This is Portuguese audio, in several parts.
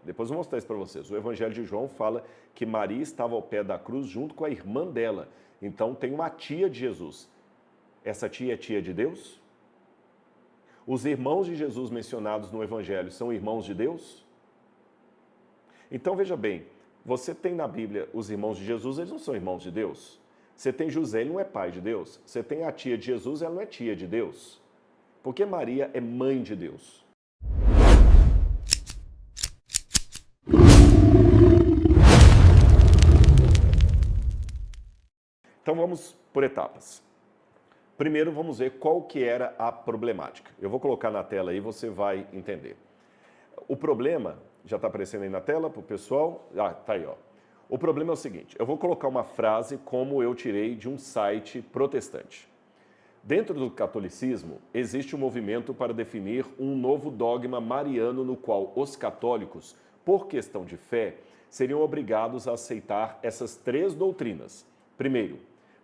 Depois eu vou mostrar isso para vocês. O Evangelho de João fala que Maria estava ao pé da cruz junto com a irmã dela. Então tem uma tia de Jesus. Essa tia é tia de Deus? Os irmãos de Jesus mencionados no Evangelho são irmãos de Deus? Então veja bem, você tem na Bíblia os irmãos de Jesus, eles não são irmãos de Deus. Você tem José, ele não é pai de Deus. Você tem a tia de Jesus, ela não é tia de Deus. Porque Maria é mãe de Deus. Então vamos por etapas. Primeiro vamos ver qual que era a problemática. Eu vou colocar na tela aí, você vai entender. O problema, já está aparecendo aí na tela para o pessoal? Ah, tá aí, ó. O problema é o seguinte, eu vou colocar uma frase como eu tirei de um site protestante. Dentro do catolicismo, existe um movimento para definir um novo dogma mariano no qual os católicos, por questão de fé, seriam obrigados a aceitar essas três doutrinas. Primeiro,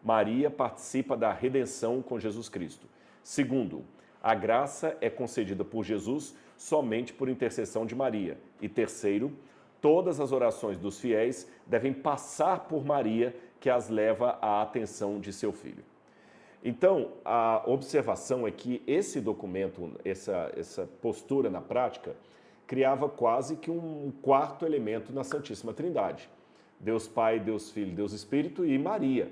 Maria participa da redenção com Jesus Cristo. Segundo, a graça é concedida por Jesus somente por intercessão de Maria. E terceiro, todas as orações dos fiéis devem passar por Maria, que as leva à atenção de seu filho. Então, a observação é que esse documento, essa postura na prática, criava quase que um quarto elemento na Santíssima Trindade. Deus Pai, Deus Filho, Deus Espírito e Maria.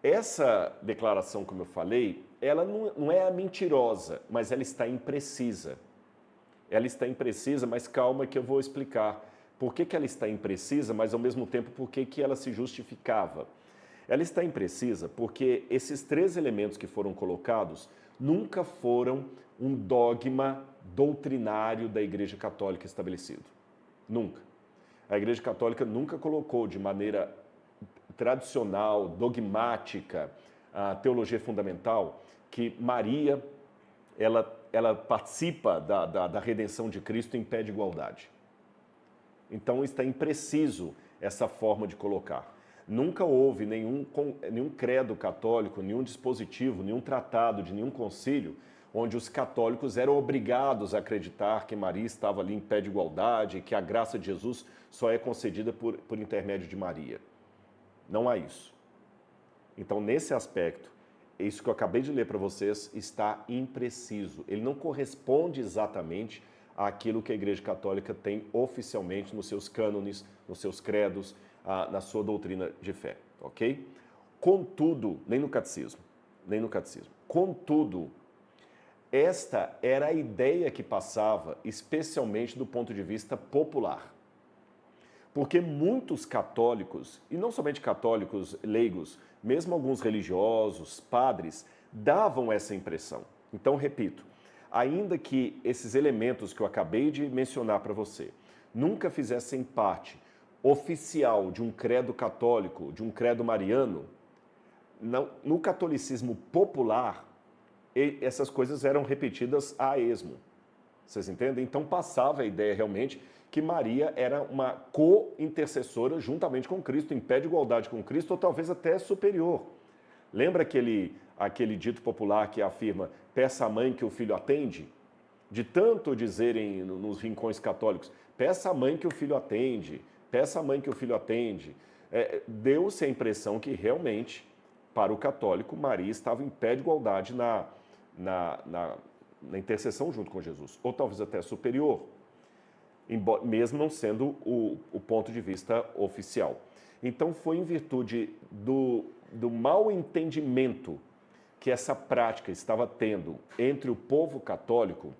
Essa declaração, como eu falei, ela não é mentirosa, mas ela está imprecisa. Ela está imprecisa, mas calma que eu vou explicar por que ela está imprecisa, mas ao mesmo tempo por que ela se justificava. Ela está imprecisa porque esses três elementos que foram colocados nunca foram um dogma doutrinário da Igreja Católica estabelecido. Nunca. A Igreja Católica nunca colocou de maneira tradicional, dogmática, a teologia fundamental, que Maria, ela participa da redenção de Cristo em pé de igualdade. Então está impreciso essa forma de colocar. Nunca houve nenhum credo católico, nenhum dispositivo, nenhum tratado de nenhum concílio onde os católicos eram obrigados a acreditar que Maria estava ali em pé de igualdade, que a graça de Jesus só é concedida por intermédio de Maria. Não há isso. Então, nesse aspecto, isso que eu acabei de ler para vocês está impreciso. Ele não corresponde exatamente àquilo que a Igreja Católica tem oficialmente nos seus cânones, nos seus credos, na sua doutrina de fé, ok? Contudo, nem no catecismo. Contudo, esta era a ideia que passava, especialmente do ponto de vista popular. Porque muitos católicos, e não somente católicos leigos, mesmo alguns religiosos, padres, davam essa impressão. Então, repito, ainda que esses elementos que eu acabei de mencionar para você nunca fizessem parte oficial de um credo católico, de um credo mariano, no catolicismo popular, essas coisas eram repetidas a esmo. Vocês entendem? Então passava a ideia realmente que Maria era uma co-intercessora juntamente com Cristo, em pé de igualdade com Cristo, ou talvez até superior. Lembra aquele dito popular que afirma, peça à mãe que o filho atende? De tanto dizerem nos rincões católicos, peça à mãe que o filho atende, peça à mãe que o filho atende. Deu-se a impressão que realmente, para o católico, Maria estava em pé de igualdade na intercessão junto com Jesus, ou talvez até superior, mesmo não sendo o ponto de vista oficial. Então foi em virtude do mau entendimento que essa prática estava tendo entre o povo católico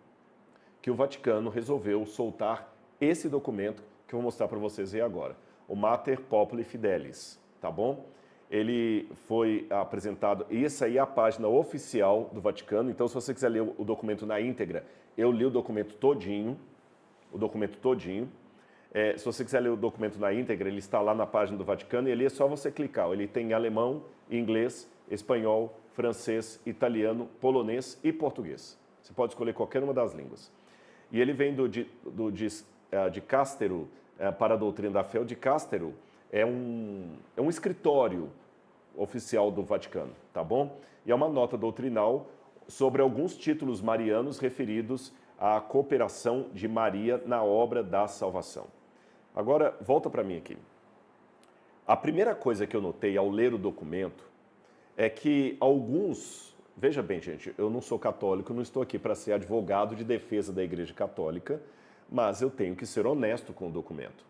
que o Vaticano resolveu soltar esse documento que eu vou mostrar para vocês aí agora, o Mater Populi Fidelis, tá bom? Ele foi apresentado, e essa aí é a página oficial do Vaticano, então se você quiser ler o documento na íntegra, eu li o documento todinho, se você quiser ler o documento na íntegra, ele está lá na página do Vaticano, e ali é só você clicar, ele tem alemão, inglês, espanhol, francês, italiano, polonês e português. Você pode escolher qualquer uma das línguas. E ele vem de Castero, para a doutrina da fé. O de Castero é um escritório oficial do Vaticano, tá bom? E é uma nota doutrinal sobre alguns títulos marianos referidos a cooperação de Maria na obra da salvação. Agora, volta para mim aqui. A primeira coisa que eu notei ao ler o documento é que alguns... Veja bem, gente, eu não sou católico, não estou aqui para ser advogado de defesa da Igreja Católica, mas eu tenho que ser honesto com o documento.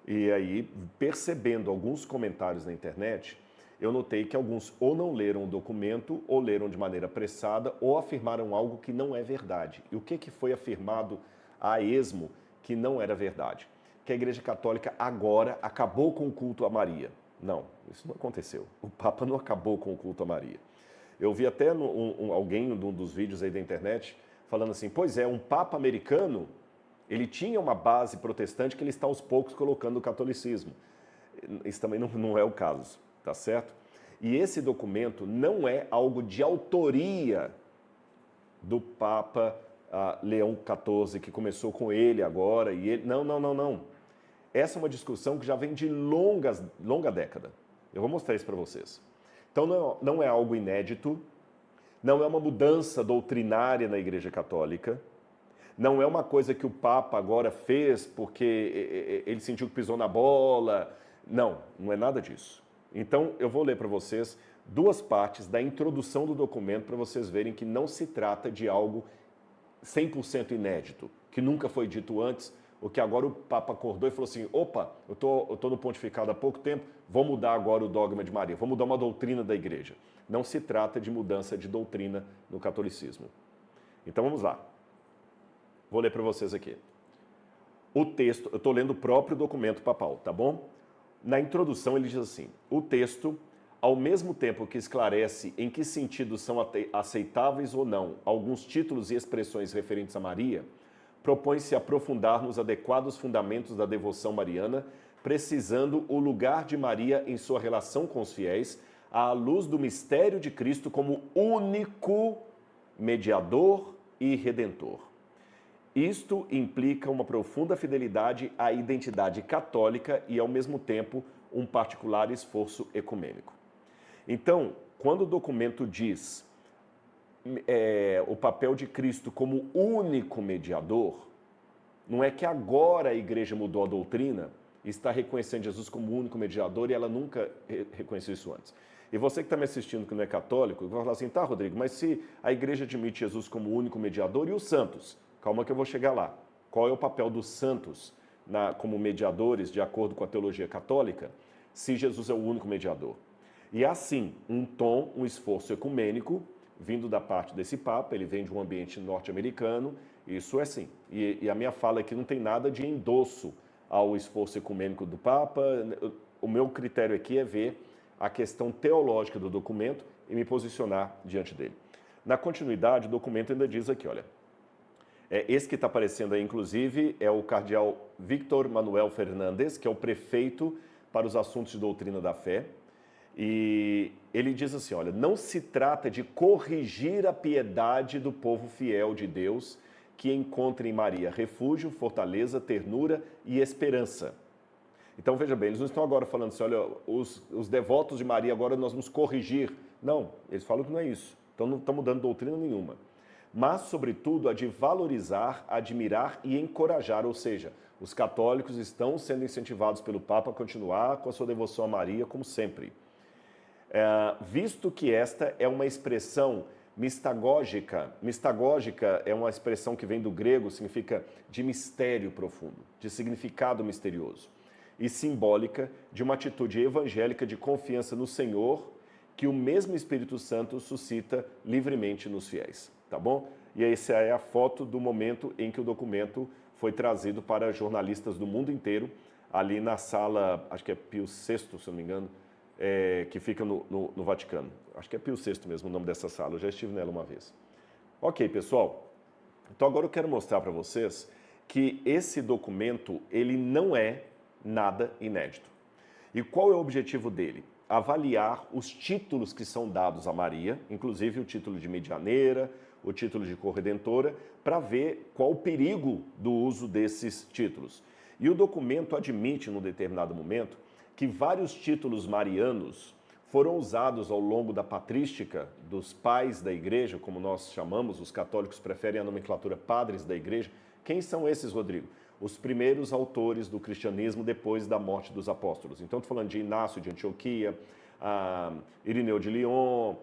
E aí, percebendo alguns comentários na internet, eu notei que alguns ou não leram o documento, ou leram de maneira apressada, ou afirmaram algo que não é verdade. E o que foi afirmado a esmo que não era verdade? Que a Igreja Católica agora acabou com o culto a Maria. Não, isso não aconteceu. O Papa não acabou com o culto a Maria. Eu vi até alguém num dos vídeos aí da internet falando assim, pois é, um Papa americano, ele tinha uma base protestante que ele está aos poucos colocando no catolicismo. Isso também não é o caso, tá certo? E esse documento não é algo de autoria do Papa Leão XIV, que começou com ele agora, e ele... Não. Essa é uma discussão que já vem de longa década. Eu vou mostrar isso para vocês. Então não é algo inédito, não é uma mudança doutrinária na Igreja Católica, não é uma coisa que o Papa agora fez porque ele sentiu que pisou na bola. Não é nada disso. Então eu vou ler para vocês duas partes da introdução do documento para vocês verem que não se trata de algo 100% inédito, que nunca foi dito antes, o que agora o Papa acordou e falou assim, opa, eu tô no pontificado há pouco tempo, vou mudar agora o dogma de Maria, vou mudar uma doutrina da igreja. Não se trata de mudança de doutrina no catolicismo. Então vamos lá. Vou ler para vocês aqui. O texto, eu estou lendo o próprio documento papal, tá bom? Na introdução ele diz assim, o texto, ao mesmo tempo que esclarece em que sentido são aceitáveis ou não alguns títulos e expressões referentes a Maria, propõe-se aprofundar nos adequados fundamentos da devoção mariana, precisando o lugar de Maria em sua relação com os fiéis, à luz do mistério de Cristo como único mediador e redentor. Isto implica uma profunda fidelidade à identidade católica e, ao mesmo tempo, um particular esforço ecumênico. Então, quando o documento diz o papel de Cristo como único mediador, não é que agora a igreja mudou a doutrina e está reconhecendo Jesus como único mediador e ela nunca reconheceu isso antes. E você que está me assistindo que não é católico, vai falar assim, tá, Rodrigo, mas se a igreja admite Jesus como único mediador e os santos? Calma que eu vou chegar lá. Qual é o papel dos santos como mediadores, de acordo com a teologia católica, se Jesus é o único mediador? E assim, um esforço ecumênico, vindo da parte desse Papa, ele vem de um ambiente norte-americano, isso é sim. E a minha fala aqui não tem nada de endosso ao esforço ecumênico do Papa. O meu critério aqui é ver a questão teológica do documento e me posicionar diante dele. Na continuidade, o documento ainda diz aqui, olha, esse que está aparecendo aí, inclusive, é o cardeal Víctor Manuel Fernandes, que é o prefeito para os assuntos de doutrina da fé. E ele diz assim, olha, não se trata de corrigir a piedade do povo fiel de Deus que encontra em Maria refúgio, fortaleza, ternura e esperança. Então, veja bem, eles não estão agora falando assim, olha, os devotos de Maria agora nós vamos corrigir. Não, eles falam que não é isso. Então, não estão mudando doutrina nenhuma. Mas, sobretudo, a de valorizar, admirar e encorajar, ou seja, os católicos estão sendo incentivados pelo Papa a continuar com a sua devoção a Maria, como sempre. Visto que esta é uma expressão mistagógica. Mistagógica é uma expressão que vem do grego, significa de mistério profundo, de significado misterioso, e simbólica de uma atitude evangélica de confiança no Senhor, que o mesmo Espírito Santo suscita livremente nos fiéis, tá bom? E essa é a foto do momento em que o documento foi trazido para jornalistas do mundo inteiro, ali na sala, acho que é Pio VI, se não me engano, que fica no Vaticano. Acho que é Pio VI mesmo o nome dessa sala, eu já estive nela uma vez. Ok, pessoal, então agora eu quero mostrar para vocês que esse documento, ele não é nada inédito. E qual é o objetivo dele? Avaliar os títulos que são dados a Maria, inclusive o título de medianeira, o título de corredentora, para ver qual o perigo do uso desses títulos. E o documento admite, num determinado momento, que vários títulos marianos foram usados ao longo da patrística dos pais da igreja, como nós chamamos, os católicos preferem a nomenclatura padres da igreja. Quem são esses, Rodrigo? Os primeiros autores do cristianismo depois da morte dos apóstolos. Então, estou falando de Inácio de Antioquia, Irineu de Lyon,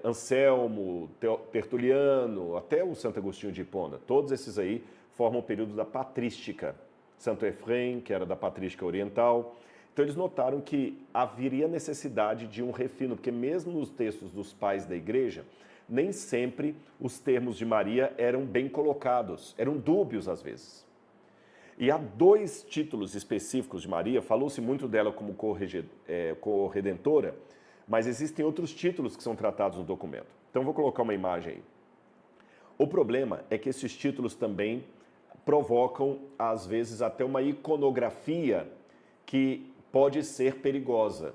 Anselmo, Tertuliano, até o Santo Agostinho de Hipona. Todos esses aí formam o período da patrística. Santo Efrem, que era da patrística oriental. Então, eles notaram que haveria necessidade de um refino, porque mesmo nos textos dos pais da igreja, nem sempre os termos de Maria eram bem colocados, eram dúbios às vezes. E há 2 títulos específicos de Maria, falou-se muito dela como corredentora, mas existem outros títulos que são tratados no documento. Então, vou colocar uma imagem aí. O problema é que esses títulos também provocam, às vezes, até uma iconografia que pode ser perigosa.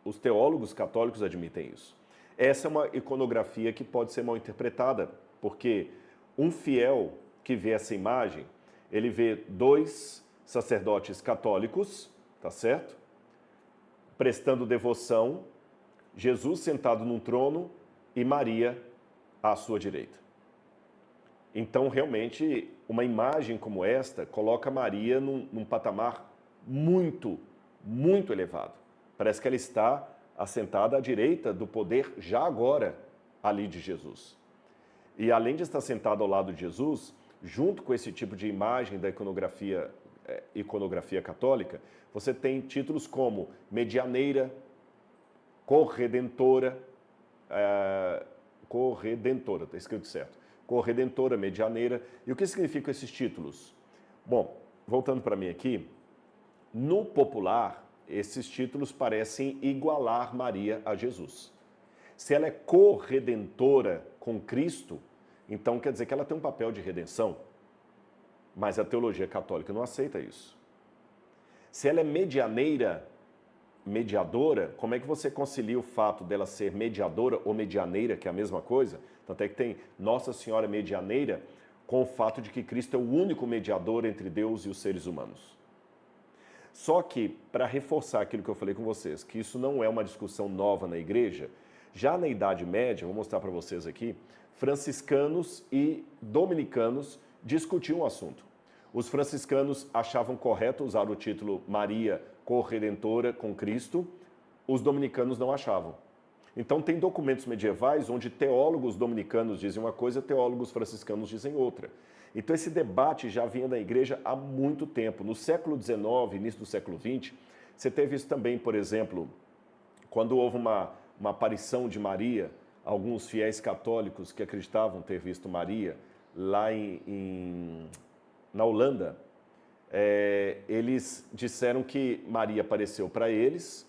Os teólogos católicos admitem isso. Essa é uma iconografia que pode ser mal interpretada, porque um fiel que vê essa imagem, ele vê 2 sacerdotes católicos, tá certo? Prestando devoção, Jesus sentado num trono e Maria à sua direita. Então, realmente, uma imagem como esta coloca Maria num patamar muito elevado. Parece que ela está assentada à direita do poder já agora ali de Jesus. E além de estar sentada ao lado de Jesus, junto com esse tipo de imagem da iconografia católica, você tem títulos como medianeira, corredentora, está escrito certo, corredentora, medianeira. E o que significam esses títulos? Bom, voltando para mim aqui, no popular, esses títulos parecem igualar Maria a Jesus. Se ela é corredentora com Cristo, então quer dizer que ela tem um papel de redenção, mas a teologia católica não aceita isso. Se ela é medianeira, mediadora, como é que você concilia o fato dela ser mediadora ou medianeira, que é a mesma coisa? Tanto é que tem Nossa Senhora Medianeira, com o fato de que Cristo é o único mediador entre Deus e os seres humanos. Só que, para reforçar aquilo que eu falei com vocês, que isso não é uma discussão nova na igreja, já na Idade Média, vou mostrar para vocês aqui, franciscanos e dominicanos discutiam o assunto. Os franciscanos achavam correto usar o título Maria Corredentora com Cristo, os dominicanos não achavam. Então tem documentos medievais onde teólogos dominicanos dizem uma coisa, teólogos franciscanos dizem outra. Então esse debate já vinha da igreja há muito tempo. No século XIX, início do século XX, você teve isso também, por exemplo, quando houve uma aparição de Maria, alguns fiéis católicos que acreditavam ter visto Maria lá na Holanda, eles disseram que Maria apareceu para eles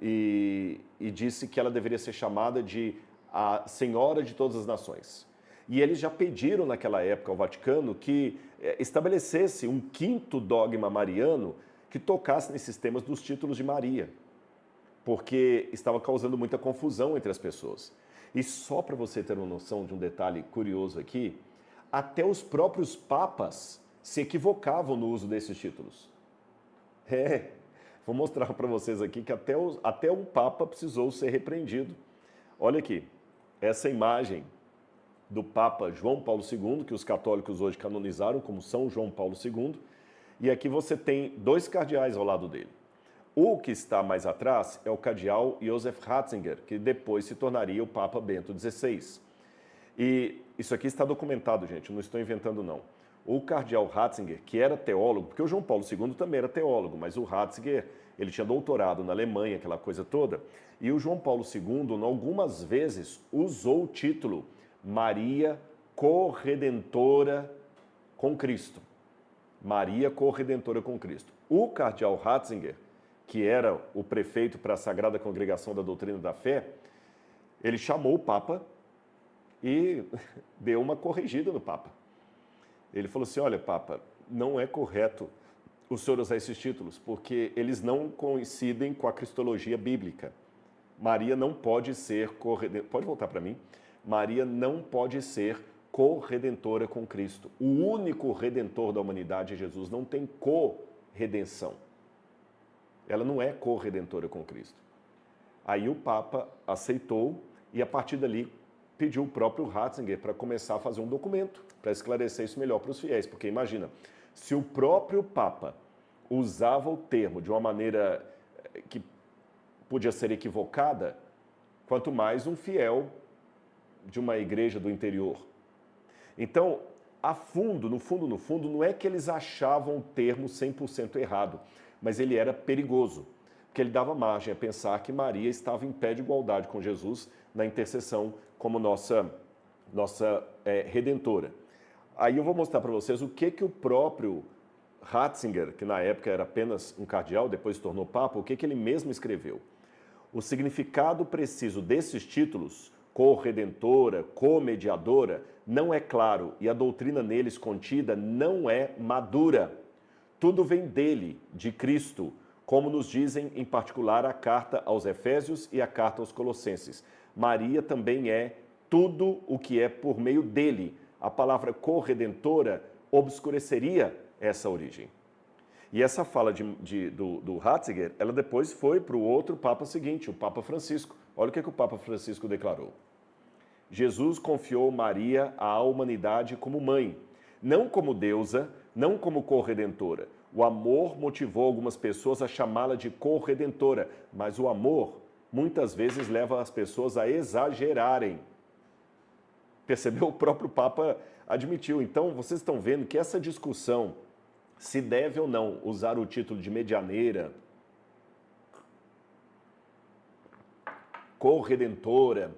e disse que ela deveria ser chamada de a Senhora de todas as nações. E eles já pediram naquela época ao Vaticano que estabelecesse um 5º dogma mariano que tocasse nesses temas dos títulos de Maria, porque estava causando muita confusão entre as pessoas. E só para você ter uma noção de um detalhe curioso aqui, até os próprios papas se equivocavam no uso desses títulos. Vou mostrar para vocês aqui que até um papa precisou ser repreendido. Olha aqui, essa imagem do Papa João Paulo II, que os católicos hoje canonizaram como São João Paulo II, e aqui você tem 2 cardeais ao lado dele. O que está mais atrás é o cardeal Josef Ratzinger, que depois se tornaria o Papa Bento XVI. E isso aqui está documentado, gente, não estou inventando não. O cardeal Ratzinger, que era teólogo, porque o João Paulo II também era teólogo, mas o Ratzinger, ele tinha doutorado na Alemanha, aquela coisa toda, e o João Paulo II, algumas vezes, usou o título Maria Corredentora com Cristo. Maria Corredentora com Cristo. O cardeal Ratzinger, que era o prefeito para a Sagrada Congregação da Doutrina da Fé, ele chamou o Papa e deu uma corrigida no Papa. Ele falou assim, olha, Papa, não é correto o senhor usar esses títulos, porque eles não coincidem com a cristologia bíblica. Maria não pode ser corredentora. Pode voltar para mim? Maria não pode ser corredentora com Cristo. O único redentor da humanidade é Jesus. Não tem corredenção. Ela não é corredentora com Cristo. Aí o Papa aceitou e, a partir dali, pediu o próprio Ratzinger para começar a fazer um documento para esclarecer isso melhor para os fiéis. Porque imagina, se o próprio Papa usava o termo de uma maneira que podia ser equivocada, quanto mais um fiel de uma igreja do interior. Então, a fundo, no fundo, não é que eles achavam o termo 100% errado, mas ele era perigoso, porque ele dava margem a pensar que Maria estava em pé de igualdade com Jesus na intercessão como nossa redentora. Aí eu vou mostrar para vocês o que o próprio Ratzinger, que na época era apenas um cardeal, depois se tornou papa, o que ele mesmo escreveu. O significado preciso desses títulos, co-redentora, co-mediadora, não é claro e a doutrina neles contida não é madura. Tudo vem dele, de Cristo, como nos dizem em particular a carta aos Efésios e a carta aos Colossenses. Maria também é tudo o que é por meio dele. A palavra co-redentora obscureceria essa origem. E essa fala do Ratzinger, ela depois foi para o outro Papa seguinte, o Papa Francisco. Olha o que o Papa Francisco declarou. Jesus confiou Maria à humanidade como mãe, não como deusa, não como corredentora. O amor motivou algumas pessoas a chamá-la de corredentora, mas o amor muitas vezes leva as pessoas a exagerarem. Percebeu? O próprio Papa admitiu. Então, vocês estão vendo que essa discussão, se deve ou não usar o título de medianeira, corredentora,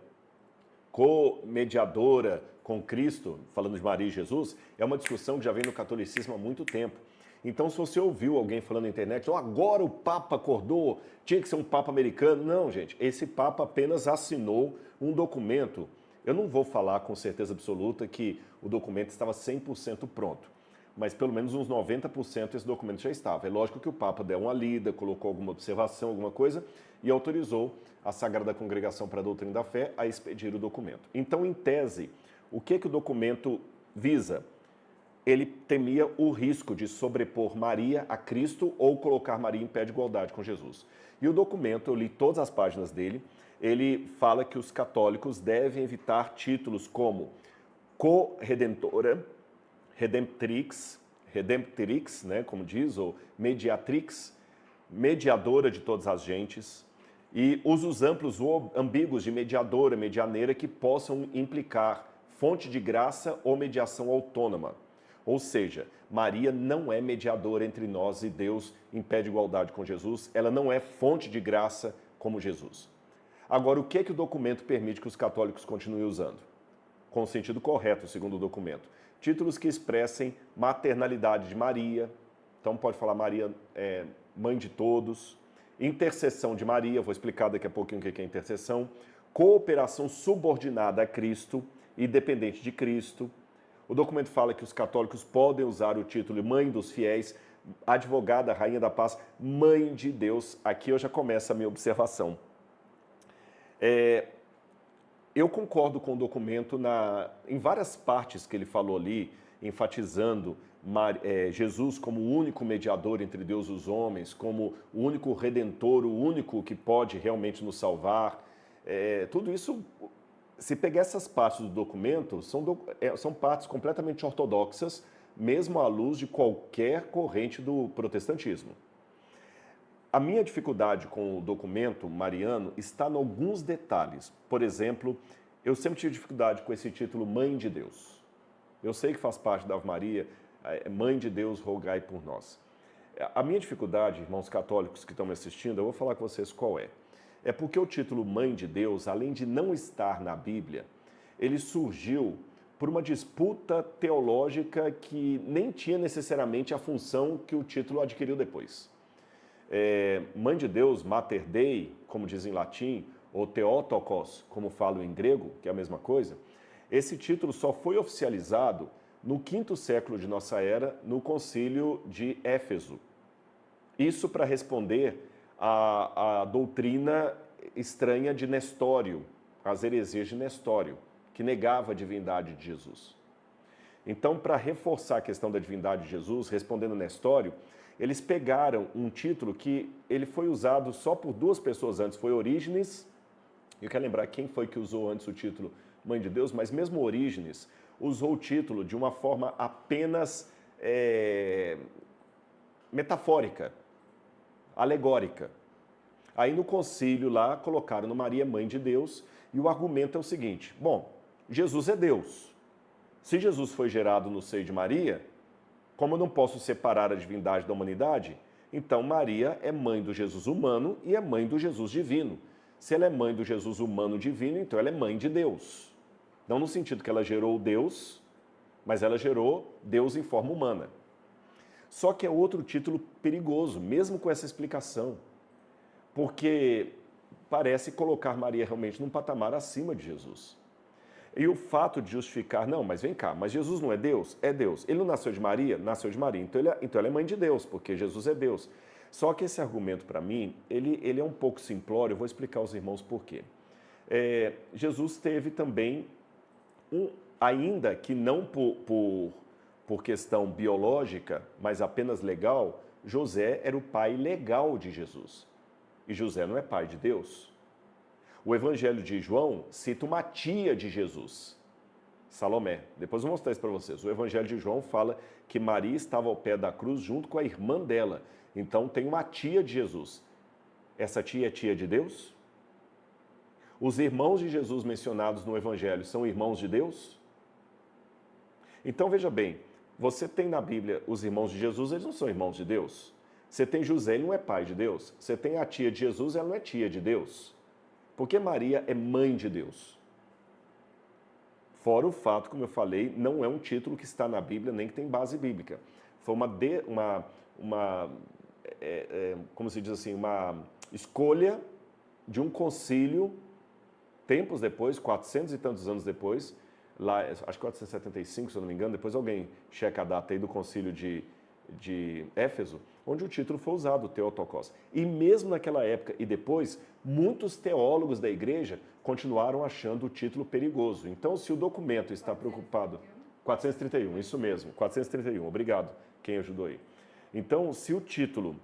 co-mediadora com Cristo, falando de Maria e Jesus, é uma discussão que já vem no catolicismo há muito tempo. Então, se você ouviu alguém falando na internet, agora o Papa acordou, tinha que ser um Papa americano. Não, gente, esse Papa apenas assinou um documento. Eu não vou falar com certeza absoluta que o documento estava 100% pronto, mas pelo menos uns 90% esse documento já estava. É lógico que o Papa deu uma lida, colocou alguma observação, alguma coisa, e autorizou a Sagrada Congregação para a Doutrina da Fé a expedir o documento. Então, em tese, o que o documento visa? Ele temia o risco de sobrepor Maria a Cristo ou colocar Maria em pé de igualdade com Jesus. E o documento, eu li todas as páginas dele, ele fala que os católicos devem evitar títulos como co-redentora, redemptrix, né, como diz, ou mediatrix, mediadora de todas as gentes, e usos amplos ou ambíguos de mediadora, medianeira, que possam implicar fonte de graça ou mediação autônoma. Ou seja, Maria não é mediadora entre nós e Deus em pé de igualdade com Jesus, ela não é fonte de graça como Jesus. Agora, o que o documento permite que os católicos continuem usando? Com o sentido correto, segundo o documento. Títulos que expressem maternalidade de Maria, então pode falar Maria é mãe de todos, intercessão de Maria, vou explicar daqui a pouquinho o que é intercessão, cooperação subordinada a Cristo e dependente de Cristo. O documento fala que os católicos podem usar o título Mãe dos Fiéis, advogada, rainha da paz, mãe de Deus. Aqui eu já começo a minha observação. Eu concordo com o documento em várias partes que ele falou ali, enfatizando Jesus como o único mediador entre Deus e os homens, como o único redentor, o único que pode realmente nos salvar. Tudo isso, se pegar essas partes do documento, são partes completamente ortodoxas, mesmo à luz de qualquer corrente do protestantismo. A minha dificuldade com o documento mariano está em alguns detalhes. Por exemplo, eu sempre tive dificuldade com esse título Mãe de Deus. Eu sei que faz parte da Ave Maria, Mãe de Deus, rogai por nós. A minha dificuldade, irmãos católicos que estão me assistindo, eu vou falar com vocês qual é. É porque o título Mãe de Deus, além de não estar na Bíblia, ele surgiu por uma disputa teológica que nem tinha necessariamente a função que o título adquiriu depois. Mãe de Deus, Mater Dei, como diz em latim, ou Theotokos, como falam em grego, que é a mesma coisa, esse título só foi oficializado no quinto século de nossa era, no concílio de Éfeso. Isso para responder à doutrina estranha de Nestório, as heresias de Nestório, que negava a divindade de Jesus. Então, para reforçar a questão da divindade de Jesus, respondendo Nestório, eles pegaram um título que ele foi usado só por duas pessoas antes, foi Orígenes. Eu quero lembrar quem foi que usou antes o título Mãe de Deus, mas mesmo Orígenes usou o título de uma forma apenas metafórica, alegórica. Aí no concílio lá colocaram no Maria Mãe de Deus e o argumento é o seguinte: bom, Jesus é Deus. Se Jesus foi gerado no seio de Maria, como eu não posso separar a divindade da humanidade, então Maria é mãe do Jesus humano e é mãe do Jesus divino. Se ela é mãe do Jesus humano divino, então ela é mãe de Deus. Não no sentido que ela gerou Deus, mas ela gerou Deus em forma humana. Só que é outro título perigoso, mesmo com essa explicação, porque parece colocar Maria realmente num patamar acima de Jesus. E o fato de justificar, não, mas vem cá, mas Jesus não é Deus? É Deus. Ele não nasceu de Maria? Nasceu de Maria. Então ela é mãe de Deus, porque Jesus é Deus. Só que esse argumento, para mim, ele é um pouco simplório, eu vou explicar aos irmãos por quê. Jesus teve também, ainda que não por questão biológica, mas apenas legal, José era o pai legal de Jesus. E José não é pai de Deus. O Evangelho de João cita uma tia de Jesus, Salomé. Depois eu vou mostrar isso para vocês. O Evangelho de João fala que Maria estava ao pé da cruz junto com a irmã dela. Então tem uma tia de Jesus. Essa tia é tia de Deus? Os irmãos de Jesus mencionados no Evangelho são irmãos de Deus? Então veja bem, você tem na Bíblia os irmãos de Jesus, eles não são irmãos de Deus. Você tem José, ele não é pai de Deus. Você tem a tia de Jesus, ela não é tia de Deus. Porque Maria é mãe de Deus. Fora o fato, como eu falei, não é um título que está na Bíblia, nem que tem base bíblica. Foi como se diz assim, uma escolha de um concílio, tempos depois, 400 e tantos anos depois, lá, acho que 475, se eu não me engano, depois alguém checa a data aí do concílio de Éfeso, onde o título foi usado, Theotokos. E mesmo naquela época e depois, muitos teólogos da igreja continuaram achando o título perigoso. Então, se o documento está preocupado... 431, isso mesmo, 431, obrigado, quem ajudou aí. Então, se o título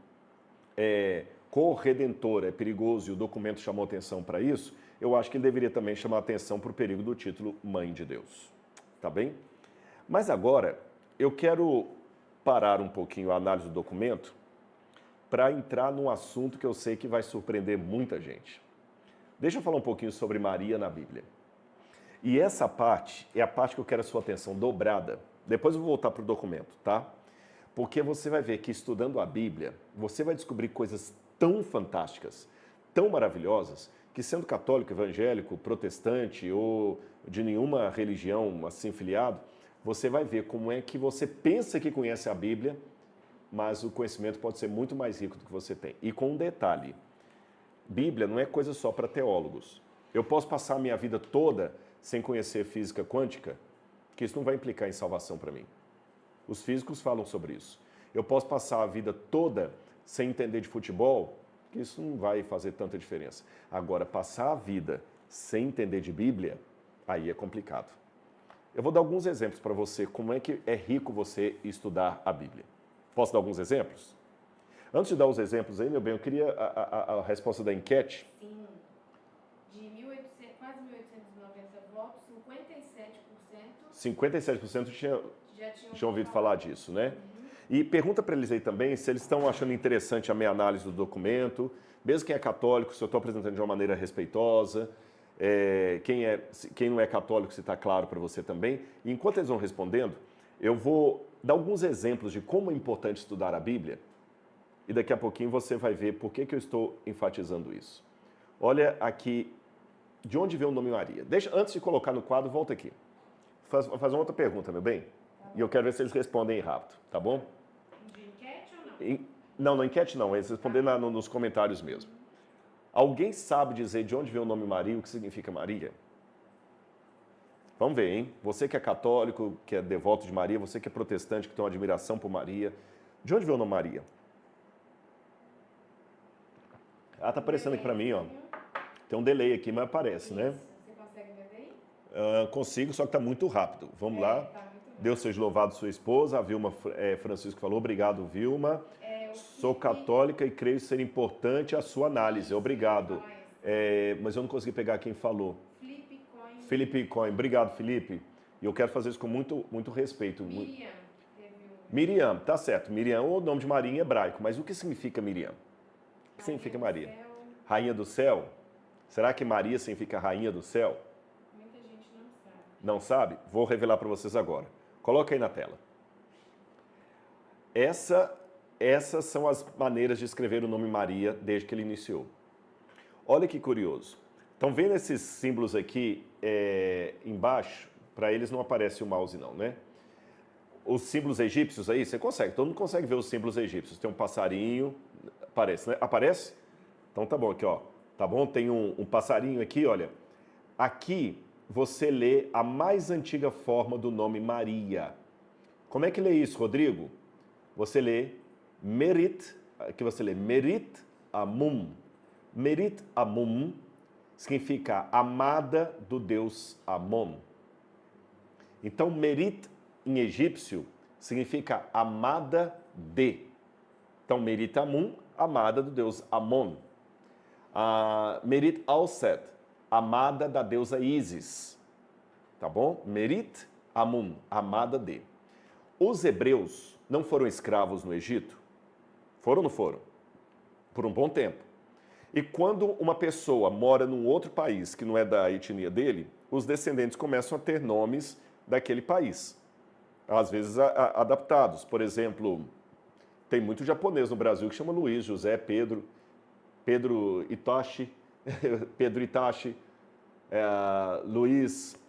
corredentor é perigoso e o documento chamou atenção para isso, eu acho que ele deveria também chamar atenção para o perigo do título Mãe de Deus. Tá bem? Mas agora, eu quero parar um pouquinho a análise do documento para entrar num assunto que eu sei que vai surpreender muita gente. Deixa eu falar um pouquinho sobre Maria na Bíblia. E essa parte é a parte que eu quero a sua atenção dobrada. Depois eu vou voltar para o documento, tá? Porque você vai ver que estudando a Bíblia, você vai descobrir coisas tão fantásticas, tão maravilhosas, que sendo católico, evangélico, protestante ou de nenhuma religião assim filiado, você vai ver como é que você pensa que conhece a Bíblia, mas o conhecimento pode ser muito mais rico do que você tem. E com um detalhe, Bíblia não é coisa só para teólogos. Eu posso passar a minha vida toda sem conhecer física quântica, que isso não vai implicar em salvação para mim. Os físicos falam sobre isso. Eu posso passar a vida toda sem entender de futebol, que isso não vai fazer tanta diferença. Agora, passar a vida sem entender de Bíblia, aí é complicado. Eu vou dar alguns exemplos para você, como é que é rico você estudar a Bíblia. Posso dar alguns exemplos? Antes de dar os exemplos aí, meu bem, eu queria a resposta da enquete. Sim. De 1.800, quase 1.890 votos, 57%... 57% tinha ouvido falar disso, né? Uhum. E pergunta para eles aí também se eles estão achando interessante a minha análise do documento, mesmo quem é católico, se eu estou apresentando de uma maneira respeitosa, quem não é católico, se está claro para você também. E enquanto eles vão respondendo, eu vou dar alguns exemplos de como é importante estudar a Bíblia e daqui a pouquinho você vai ver por que eu estou enfatizando isso. Olha aqui, de onde veio o nome Maria? Antes de colocar no quadro, volta aqui. Vou fazer uma outra pergunta, meu bem? E eu quero ver se eles respondem rápido, tá bom? De enquete ou não? Não, na enquete não, eles respondem nos comentários mesmo. Alguém sabe dizer de onde veio o nome Maria, o que significa Maria? Vamos ver, hein? Você que é católico, que é devoto de Maria, você que é protestante, que tem uma admiração por Maria. De onde veio o nome Maria? Ah, tá aparecendo aqui para mim, ó. Tem um delay aqui, mas aparece, né? Você consegue ver bem? Consigo, só que tá muito rápido. Vamos lá. Tá muito Deus seja louvado, sua esposa. A Vilma Francisco falou, obrigado, Vilma. Sou católica e creio ser importante a sua análise. Obrigado. Mas eu não consegui pegar quem falou. Felipe Coin. Obrigado, Felipe. E eu quero fazer isso com muito respeito. Miriam, tá certo. Miriam é o nome de Maria em hebraico. Mas o que significa Miriam? O que significa Maria? Rainha do céu? Será que Maria significa rainha do céu? Muita gente não sabe. Não sabe? Vou revelar para vocês agora. Coloca aí na tela. Essas são as maneiras de escrever o nome Maria desde que ele iniciou. Olha que curioso. Estão vendo esses símbolos aqui embaixo? Para eles não aparece o mouse não, né? Os símbolos egípcios aí, você consegue. Todo mundo consegue ver os símbolos egípcios. Tem um passarinho, aparece, né? Aparece? Então tá bom, aqui ó. Tá bom? Tem um passarinho aqui, olha. Aqui você lê a mais antiga forma do nome Maria. Como é que lê isso, Rodrigo? Você lê Merit, aqui você lê Merit Amum. Merit Amum significa amada do deus Amon. Então, Merit em egípcio significa amada de. Então, Merit Amum, amada do deus Amon. Merit Alset, amada da deusa Ísis. Tá bom? Merit Amum, amada de. Os hebreus não foram escravos no Egito? Foram ou não foram? Por um bom tempo. E quando uma pessoa mora num outro país que não é da etnia dele, os descendentes começam a ter nomes daquele país. Às vezes adaptados. Por exemplo, tem muito japonês no Brasil que chama Luiz, José, Pedro Itachi, Luiz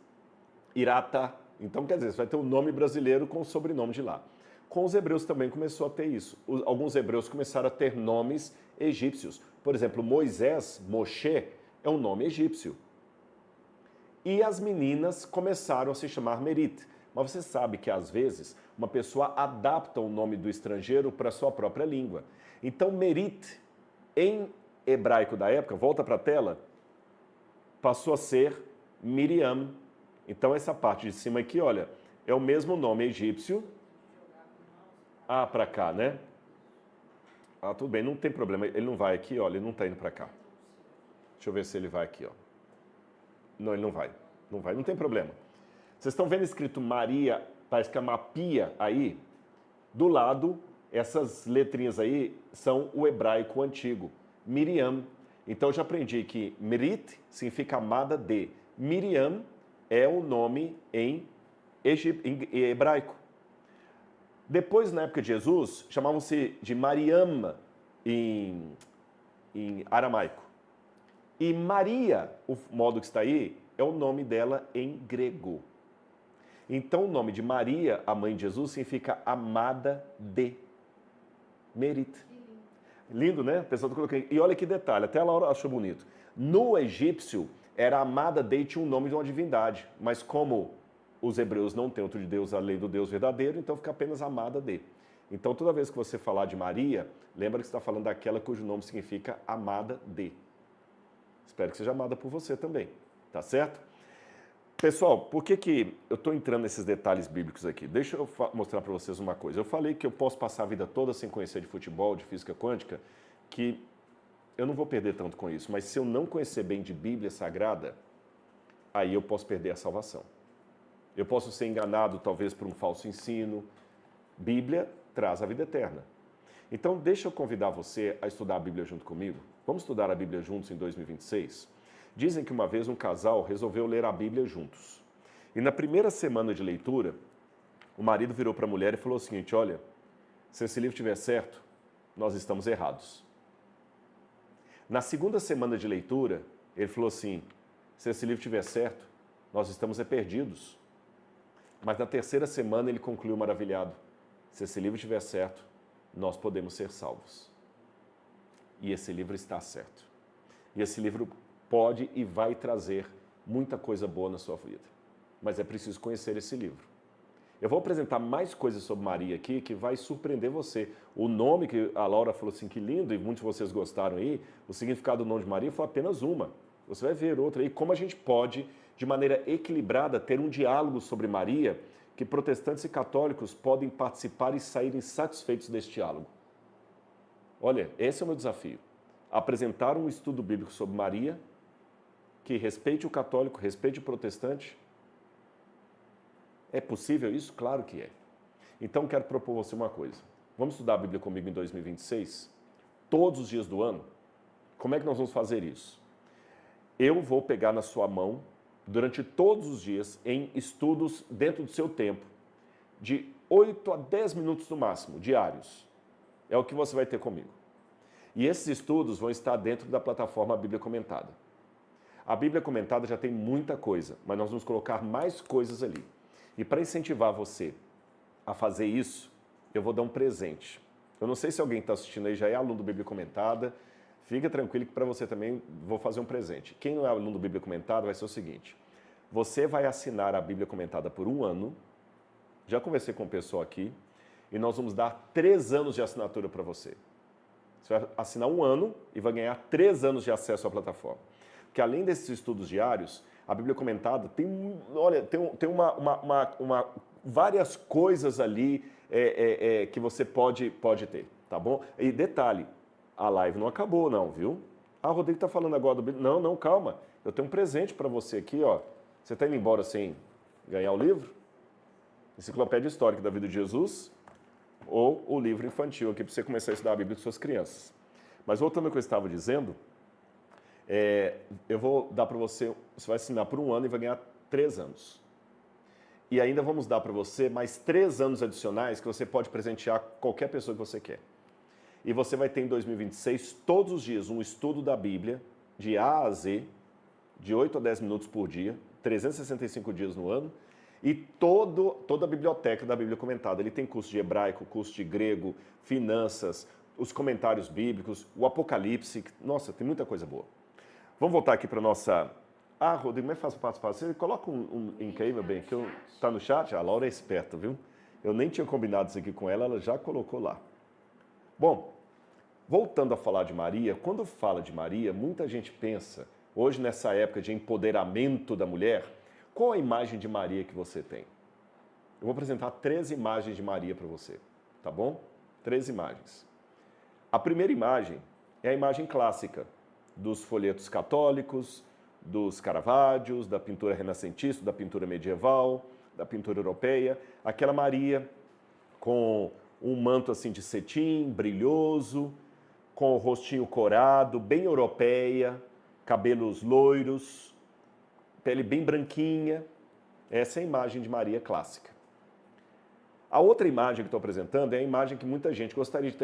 Hirata. Então, quer dizer, você vai ter um nome brasileiro com o sobrenome de lá. Com os hebreus também começou a ter isso. Alguns hebreus começaram a ter nomes egípcios. Por exemplo, Moisés, Moshe, é um nome egípcio. E as meninas começaram a se chamar Merit. Mas você sabe que, às vezes, uma pessoa adapta o nome do estrangeiro para a sua própria língua. Então, Merit, em hebraico da época, volta para a tela, passou a ser Miriam. Então, essa parte de cima aqui, olha, é o mesmo nome egípcio. Para cá, né? Tudo bem, não tem problema. Ele não vai aqui, olha, ele não está indo para cá. Deixa eu ver se ele vai aqui, ó. Não, ele não vai. Não vai, não tem problema. Vocês estão vendo escrito Maria, parece que é uma pia aí? Do lado, essas letrinhas aí são o hebraico antigo. Miriam. Então, eu já aprendi que Merit significa amada de. Miriam é o nome em hebraico. Depois, na época de Jesus, chamavam-se de Mariam em aramaico. E Maria, o modo que está aí, é o nome dela em grego. Então, o nome de Maria, a mãe de Jesus, significa amada de. Merit. Lindo, né? A pessoa tá colocando. E olha que detalhe, até a Laura achou bonito. No egípcio, era amada de e tinha o nome de uma divindade. Mas como os hebreus não têm outro de Deus além do Deus verdadeiro, então fica apenas amada de. Então, toda vez que você falar de Maria, lembra que você está falando daquela cujo nome significa amada de. Espero que seja amada por você também, tá certo? Pessoal, por que eu estou entrando nesses detalhes bíblicos aqui? Deixa eu mostrar para vocês uma coisa. Eu falei que eu posso passar a vida toda sem conhecer de futebol, de física quântica, que eu não vou perder tanto com isso, mas se eu não conhecer bem de Bíblia Sagrada, aí eu posso perder a salvação. Eu posso ser enganado, talvez, por um falso ensino. Bíblia traz a vida eterna. Então, deixa eu convidar você a estudar a Bíblia junto comigo. Vamos estudar a Bíblia juntos em 2026? Dizem que uma vez um casal resolveu ler a Bíblia juntos. E na primeira semana de leitura, o marido virou para a mulher e falou o seguinte: olha, se esse livro estiver certo, nós estamos errados. Na segunda semana de leitura, ele falou assim: se esse livro estiver certo, nós estamos perdidos. Mas na terceira semana ele concluiu maravilhado: se esse livro estiver certo, nós podemos ser salvos. E esse livro está certo. E esse livro pode e vai trazer muita coisa boa na sua vida. Mas é preciso conhecer esse livro. Eu vou apresentar mais coisas sobre Maria aqui que vai surpreender você. O nome que a Laura falou assim, que lindo, e muitos de vocês gostaram aí, o significado do nome de Maria foi apenas uma. Você vai ver outra aí, como a gente pode, de maneira equilibrada, ter um diálogo sobre Maria que protestantes e católicos podem participar e saírem satisfeitos deste diálogo? Olha, esse é o meu desafio. Apresentar um estudo bíblico sobre Maria, que respeite o católico, respeite o protestante. É possível isso? Claro que é. Então, quero propor você uma coisa. Vamos estudar a Bíblia comigo em 2026? Todos os dias do ano? Como é que nós vamos fazer isso? Eu vou pegar na sua mão, durante todos os dias, em estudos dentro do seu tempo, de 8 a 10 minutos no máximo, diários. É o que você vai ter comigo. E esses estudos vão estar dentro da plataforma Bíblia Comentada. A Bíblia Comentada já tem muita coisa, mas nós vamos colocar mais coisas ali. E para incentivar você a fazer isso, eu vou dar um presente. Eu não sei se alguém está assistindo aí já é aluno do Bíblia Comentada. Fica tranquilo que para você também vou fazer um presente. Quem não é aluno do Bíblia Comentada vai ser o seguinte. Você vai assinar a Bíblia Comentada por 1 ano. Já conversei com o pessoal aqui. E nós vamos dar 3 anos de assinatura para você. Você vai assinar 1 ano e vai ganhar 3 anos de acesso à plataforma. Porque além desses estudos diários, a Bíblia Comentada tem, olha, tem várias coisas ali que você pode ter, tá bom? E detalhe, a live não acabou não, viu? Ah, o Rodrigo está falando agora do Bíblia. Não, calma. Eu tenho um presente para você aqui, ó. Você está indo embora sem ganhar o livro? Enciclopédia Histórica da Vida de Jesus ou o livro infantil aqui para você começar a estudar a Bíblia com suas crianças. Mas voltando ao que eu estava dizendo, eu vou dar para você, você vai assinar por 1 ano e vai ganhar 3 anos. E ainda vamos dar para você mais 3 anos adicionais que você pode presentear qualquer pessoa que você quer. E você vai ter em 2026, todos os dias, um estudo da Bíblia, de A a Z, de 8 a 10 minutos por dia, 365 dias no ano, e toda a biblioteca da Bíblia Comentada. Ele tem curso de hebraico, curso de grego, finanças, os comentários bíblicos, o Apocalipse. Nossa, tem muita coisa boa. Vamos voltar aqui para a nossa... Ah, Rodrigo, como é fácil participar? Você coloca um link aí, meu bem, que tá no chat? A Laura é esperta, viu? Eu nem tinha combinado isso aqui com ela, ela já colocou lá. Bom, voltando a falar de Maria, quando fala de Maria, muita gente pensa, hoje nessa época de empoderamento da mulher, qual a imagem de Maria que você tem? Eu vou apresentar 3 imagens de Maria para você, tá bom? 3 imagens. A primeira imagem é a imagem clássica dos folhetos católicos, dos Caravaggios, da pintura renascentista, da pintura medieval, da pintura europeia. Aquela Maria com um manto assim de cetim, brilhoso, com o rostinho corado, bem europeia, cabelos loiros, pele bem branquinha. Essa é a imagem de Maria clássica. A outra imagem que estou apresentando é a imagem que muita gente gostaria de ter